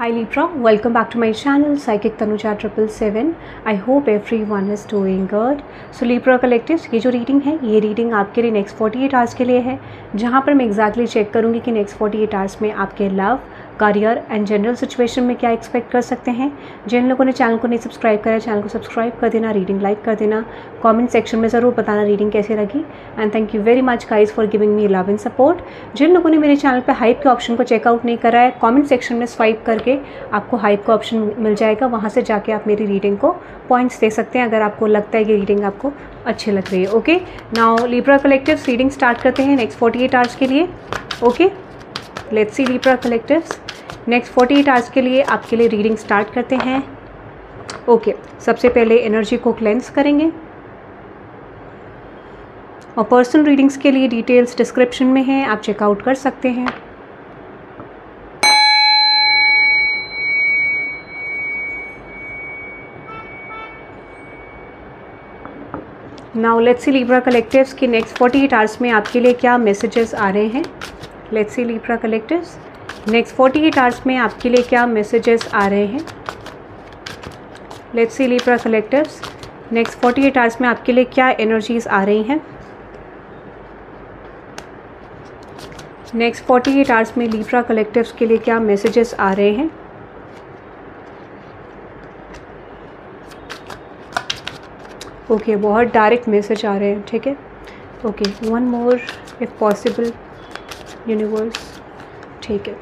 Hi Libra, welcome back to my channel Psychic Tanuja 777. I hope everyone is doing good. So Libra Collectives, ये जो reading है ये reading आपके लिए next 48 hours के लिए है, जहाँ पर मैं एग्जैक्टली चेक करूँगी कि नेक्स्ट 48 आवर्स में आपके love, career and general situation में क्या एक्सपेक्ट कर सकते हैं। जिन लोगों ने चैनल को नहीं सब्सक्राइब करा, चैनल को सब्सक्राइब कर देना, रीडिंग लाइक कर देना, कमेंट सेक्शन में ज़रूर बताना रीडिंग कैसी लगी। And thank you very much guys for giving me love and support. जिन लोगों ने मेरे चैनल पे हाइप के ऑप्शन को चेकआउट नहीं करा है, कमेंट सेक्शन में स्वाइप करके आपको हाइप का ऑप्शन मिल जाएगा, वहाँ से जाके आप मेरी रीडिंग को पॉइंट्स दे सकते हैं अगर आपको लगता है कि रीडिंग आपको अच्छी लग रही है। Okay, now Libra collectives reading start करते हैं नेक्स्ट 48 आवर्स के लिए। Okay, let's see Libra collectives next 48 hours के लिए आपके लिए रीडिंग स्टार्ट करते हैं। ओके, सबसे पहले एनर्जी को क्लेंस करेंगे और पर्सनल रीडिंग्स के लिए डिटेल्स डिस्क्रिप्शन में हैं, आप चेकआउट कर सकते हैं। Now let's see Libra collectives की नेक्स्ट 48 आवर्स में आपके लिए क्या मैसेजेस आ रहे हैं। Let's see Libra collectives next 48 hours में आपके लिए क्या मैसेजेस आ रहे हैं। Let's see Libra collectives next 48 hours में आपके लिए क्या एनर्जीज आ रही हैं। नेक्स्ट 48 आवर्स में लिब्रा कलेक्टिव्स के लिए क्या मैसेजेस आ रहे हैं। ओके, बहुत डायरेक्ट मैसेज आ रहे हैं, ठीक है। Okay, one more if possible universe, ठीक है।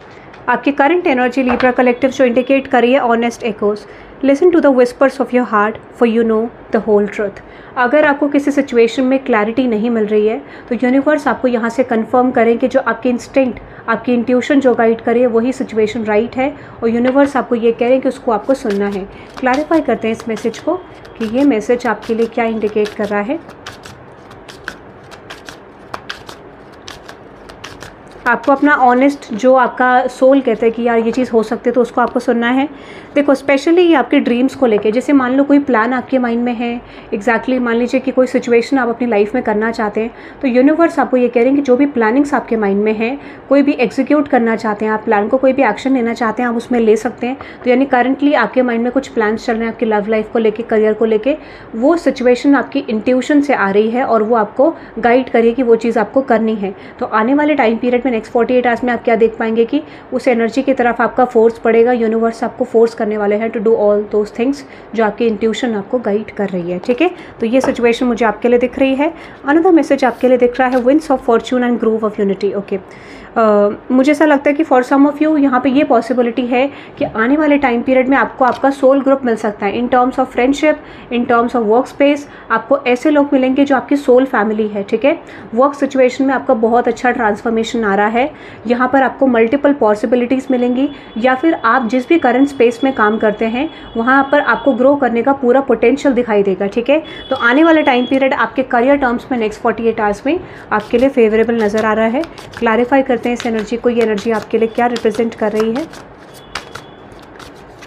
आपकी करंट एनर्जी लिब्रा कलेक्टिव जो इंडिकेट कर रही है honest echoes, listen to the whispers of your heart for you know the whole truth. अगर आपको किसी सिचुएशन में क्लैरिटी नहीं मिल रही है तो यूनिवर्स आपको यहाँ से कंफर्म करें कि जो आपकी इंस्टिंक्ट, आपकी इंट्यूशन जो गाइड करे वही सिचुएशन राइट है, और यूनिवर्स आपको ये कह रहे हैं कि उसको आपको सुनना है। क्लैरिफाई करते हैं इस मैसेज को कि ये मैसेज आपके लिए क्या इंडिकेट कर रहा है। आपको अपना ऑनेस्ट जो आपका सोल कहता है कि यार ये चीज़ हो सकती है, तो उसको आपको सुनना है। देखो, स्पेशली ये आपके ड्रीम्स को लेके, जैसे मान लो कोई प्लान आपके माइंड में है, एग्जैक्टली मान लीजिए कि कोई सिचुएशन आप अपनी लाइफ में करना चाहते हैं, तो यूनिवर्स आपको ये कह रहे हैं कि जो भी प्लानिंग्स आपके माइंड में है, कोई भी एग्जीक्यूट करना चाहते हैं, आप प्लान को कोई भी एक्शन लेना चाहते हैं, आप उसमें ले सकते हैं। तो यानी करंटली आपके माइंड में कुछ प्लान्स चल रहे हैं आपकी लव लाइफ को लेके, करियर को लेके, वो सिचुएशन आपकी इंट्यूशन से आ रही है और वो आपको गाइड करिए कि वो चीज़ आपको करनी है। तो आने वाले टाइम पीरियड में नेक्स्ट 48 आवर्स में आप क्या देख पाएंगे कि उस एनर्जी की तरफ आपका फोर्स पड़ेगा। यूनिवर्स आपको फोर्स करने वाले हैं to do all those things जो आपकी इंट्यूशन आपको गाइड कर रही है, ठीक है। तो ये सिचुएशन मुझे आपके लिए दिख रही है। अनदर मैसेज आपके लिए दिख रहा है winds of Fortune and groove of unity. Okay, मुझे ऐसा लगता है कि फॉर सम ऑफ यू यहाँ पे ये पॉसिबिलिटी है कि आने वाले टाइम पीरियड में आपको आपका सोल ग्रुप मिल सकता है। इन terms of friendship, in terms of work space, आपको ऐसे लोग मिलेंगे जो आपकी सोल फैमिली है, ठीक है। वर्क सिचुएशन में आपका बहुत अच्छा ट्रांसफॉर्मेशन आ रहा है। यहाँ पर आपको मल्टीपल पॉसिबिलिटीज़ मिलेंगी, या फिर आप जिस भी करंट स्पेस में काम करते हैं वहाँ पर आपको ग्रो करने का पूरा पोटेंशियल दिखाई देगा, ठीक है। तो आने वाला टाइम पीरियड आपके करियर टर्म्स में नेक्स्ट 48 आवर्स में आपके लिए फेवरेबल नज़र आ रहा है। क्लैरिफाई करते हैं इस एनर्जी को, ये एनर्जी आपके लिए क्या रिप्रेजेंट कर रही है।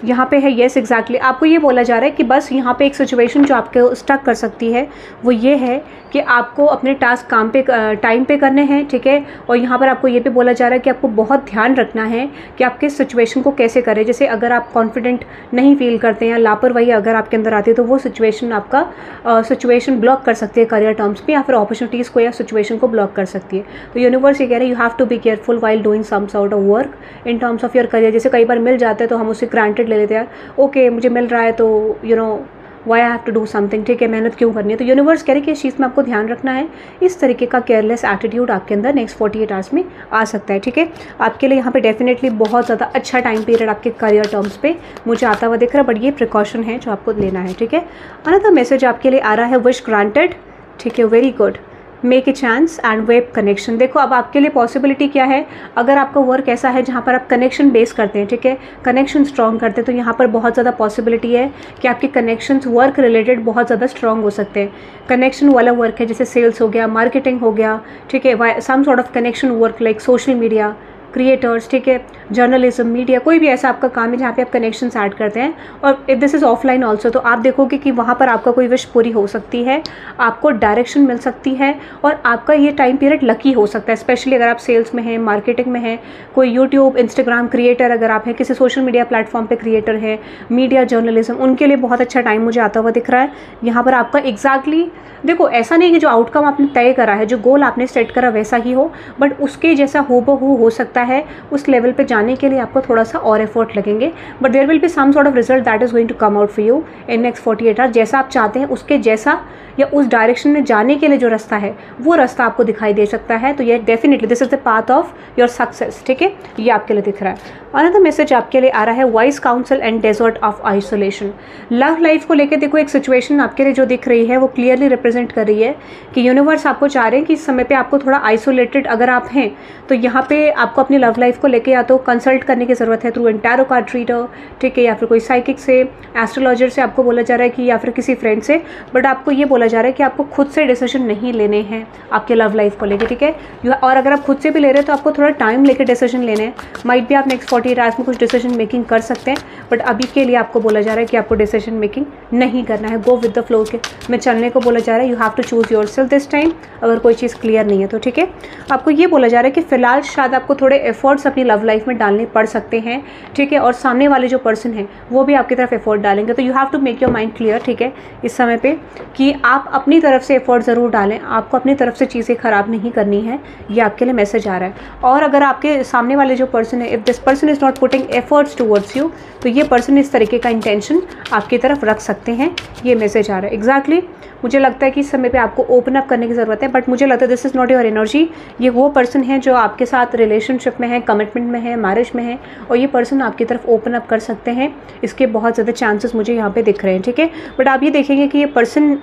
यहाँ पे है येस एग्जैक्टली, आपको ये बोला जा रहा है कि बस यहाँ पे एक सिचुएशन जो आपको स्टक कर सकती है वो ये है कि आपको अपने टास्क काम पे टाइम पे करने हैं, ठीक है। और यहाँ पर आपको ये भी बोला जा रहा है कि आपको बहुत ध्यान रखना है कि आप किस सिचुएशन को कैसे करें। जैसे अगर आप कॉन्फिडेंट नहीं फील करते हैं या लापरवाही अगर आपके अंदर आती है तो वो सिचुएशन आपका सिचुएशन ब्लॉक कर सकती है करियर टर्म्स में, या फिर अपॉर्चुनिटीज़ को या सिचुएशन को ब्लॉक कर सकती है। तो यूनिवर्स ये कह रहे हैं you have to be careful while doing some sort of work in terms of your career. जैसे कई बार मिल जाते हैं तो हम उसे ग्रांटेड ले लेते हैं, ओके मुझे मिल रहा है तो you know why I have to do something, ठीक है, मेहनत क्यों करनी है। तो यूनिवर्स कह रहे कि इस चीज़ में आपको ध्यान रखना है। इस तरीके का केयरलेस एटीट्यूड आपके अंदर नेक्स्ट 48 आवर्स में आ सकता है, ठीक है। आपके लिए यहाँ पे डेफिनेटली बहुत ज़्यादा अच्छा टाइम पीरियड आपके करियर टर्म्स पे मुझे आता हुआ दिख रहा है, बट ये प्रिकॉशन है जो आपको लेना है, ठीक है। अनदर मैसेज आपके लिए आ रहा है विश ग्रांटेड, ठीक है, very good, make a chance and web connection. देखो अब आपके लिए पॉसिबिलिटी क्या है, अगर आपका वर्क ऐसा है जहाँ पर आप कनेक्शन बेस करते हैं, ठीक है, कनेक्शन स्ट्रॉन्ग करते हैं, तो यहाँ पर बहुत ज़्यादा पॉसिबिलिटी है कि आपके कनेक्शंस वर्क रिलेटेड बहुत ज़्यादा स्ट्रॉन्ग हो सकते हैं। कनेक्शन वाला वर्क है जैसे सेल्स हो गया, मार्केटिंग हो गया, ठीक है, some sort of connection work like social media, creators, ठीक है, जर्नलिज्म, मीडिया, कोई भी ऐसा आपका काम है जहाँ पे आप कनेक्शंस ऐड करते हैं, और if this is offline also, तो आप देखोगे कि वहाँ पर आपका कोई विश पूरी हो सकती है, आपको डायरेक्शन मिल सकती है, और आपका ये टाइम पीरियड लकी हो सकता है, स्पेशली अगर आप सेल्स में हैं, मार्केटिंग में हैं, कोई यूट्यूब, इंस्टाग्राम क्रिएटर अगर आप हैं, किसी सोशल मीडिया प्लेटफॉर्म पे क्रिएटर हैं, मीडिया, जर्नलिज्म, उनके लिए बहुत अच्छा टाइम मुझे आता हुआ दिख रहा है। यहाँ पर आपका एग्जैक्टली देखो, ऐसा नहीं कि जो आउटकम आपने तय करा है, जो गोल आपने सेट करा वैसा ही हो, बट उसके जैसा हूबहू हो सकता है। उस लेवल पे जाने के लिए आपको थोड़ा सा और एफर्ट लगेंगे, but there will be some sort of result that is going to come out for you in next 48 hours. जैसा आप चाहते हैं उसके जैसा, या उस डायरेक्शन में जाने के लिए जो रास्ता है वो रास्ता आपको दिखाई दे सकता है। तो ये definitely this is the path of your success, ठीक है, ये आपके लिए दिख रहा है। अनदर मैसेज आपके लिए आ रहा है, wise counsel and desert of isolation. Love life को लेकर देखो, एक सिचुएशन आपके लिए जो दिख रही है वो क्लियरली रिप्रेजेंट कर रही है कि यूनिवर्स आपको चाह रहे हैं कि इस समय पे आपको थोड़ा आइसोलेटेड अगर आप हैं, तो यहाँ पे आपको अपनी लव लाइफ को लेकर या तो कंसल्ट करने की ज़रूरत है through an tarot card reader, ठीक है, या फिर कोई साइकिक से, एस्ट्रोलॉजर से आपको बोला जा रहा है कि, या फिर किसी फ्रेंड से, बट आपको ये बोला जा रहा है कि आपको खुद से डिसीजन नहीं लेने हैं आपके लव लाइफ को लेकर, ठीक है। और अगर आप खुद से भी ले रहे हैं तो आपको थोड़ा टाइम लेकर डिसीजन लेने हैं। माइट भी आप नेक्स्ट 48 आवर्स में कुछ डिसीजन मेकिंग कर सकते हैं, बट अभी के लिए आपको बोला जा रहा है कि आपको डिसीजन मेकिंग नहीं करना है, गो विद द फ्लो के में चलने को बोला जा रहा है। You have to choose yourself this time, अगर कोई चीज़ क्लियर नहीं है तो, ठीक है। आपको ये बोला जा रहा है कि फिलहाल शायद आपको थोड़े एफर्ट्स अपनी लव लाइफ में डालने पड़ सकते हैं, ठीक है, और सामने वाले जो पर्सन है वो भी आपकी तरफ एफर्ट डालेंगे, तो you have to make your mind clear, ठीक है, इस समय पे कि आप अपनी तरफ से एफर्ट ज़रूर डालें, आपको अपनी तरफ से चीज़ें ख़राब नहीं करनी है, ये आपके लिए मैसेज आ रहा है। और अगर आपके सामने वाले जो पर्सन है, if this person is not putting efforts towards you, तो ये पर्सन इस तरीके का इंटेंशन आपकी तरफ रख सकते हैं, ये मैसेज आ रहा है। एग्जैक्टली मुझे लगता है कि इस समय पे आपको ओपन अप करने की ज़रूरत है, बट मुझे लगता है this is not your energy. ये वो पर्सन है जो आपके साथ रिलेशनशिप में है, कमिटमेंट में है, मैरिज में है, और ये पर्सन आपकी तरफ ओपन अप कर सकते हैं, इसके बहुत ज़्यादा चांसेस मुझे यहाँ पे दिख रहे हैं, ठीक है। बट आप ये देखेंगे कि ये पर्सन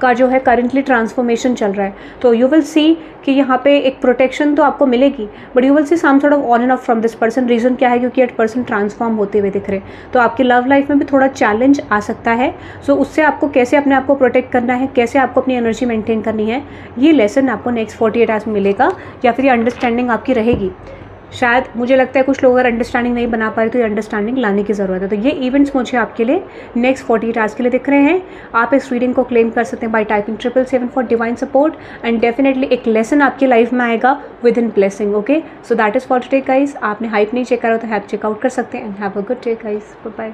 का जो है करेंटली ट्रांसफॉर्मेशन चल रहा है, तो यू विल सी कि यहाँ पे एक प्रोटेक्शन तो आपको मिलेगी, but you will see some sort of on and off from this person. Reason क्या है, क्योंकि एक पर्सन ट्रांसफॉर्म होते हुए दिख रहे हैं, तो आपकी लव लाइफ में भी थोड़ा चैलेंज आ सकता है। सो उससे आपको कैसे अपने आप को प्रोटेक्ट करना है, कैसे आपको अपनी एनर्जी मेंटेन करनी है, ये लेसन आपको नेक्स्ट 48 आवर्स में मिलेगा, या फिर ये अंडरस्टैंडिंग आपकी रहेगी। शायद मुझे लगता है कुछ लोग अगर अंडरस्टैंडिंग नहीं बना पा रहे तो ये अंडरस्टैंडिंग लाने की ज़रूरत है। तो ये इवेंट्स मुझे आपके लिए नेक्स्ट 48 आवर्स के लिए दिख रहे हैं। आप इस रीडिंग को क्लेम कर सकते हैं by typing 777 for divine support, and definitely एक लेसन आपकी लाइफ में आएगा with in blessing. Okay, so that is for today guys. आपने हाइप नहीं चेक करा तो हैप चेकआउट कर सकते हैं, and have a good day guys, bye bye.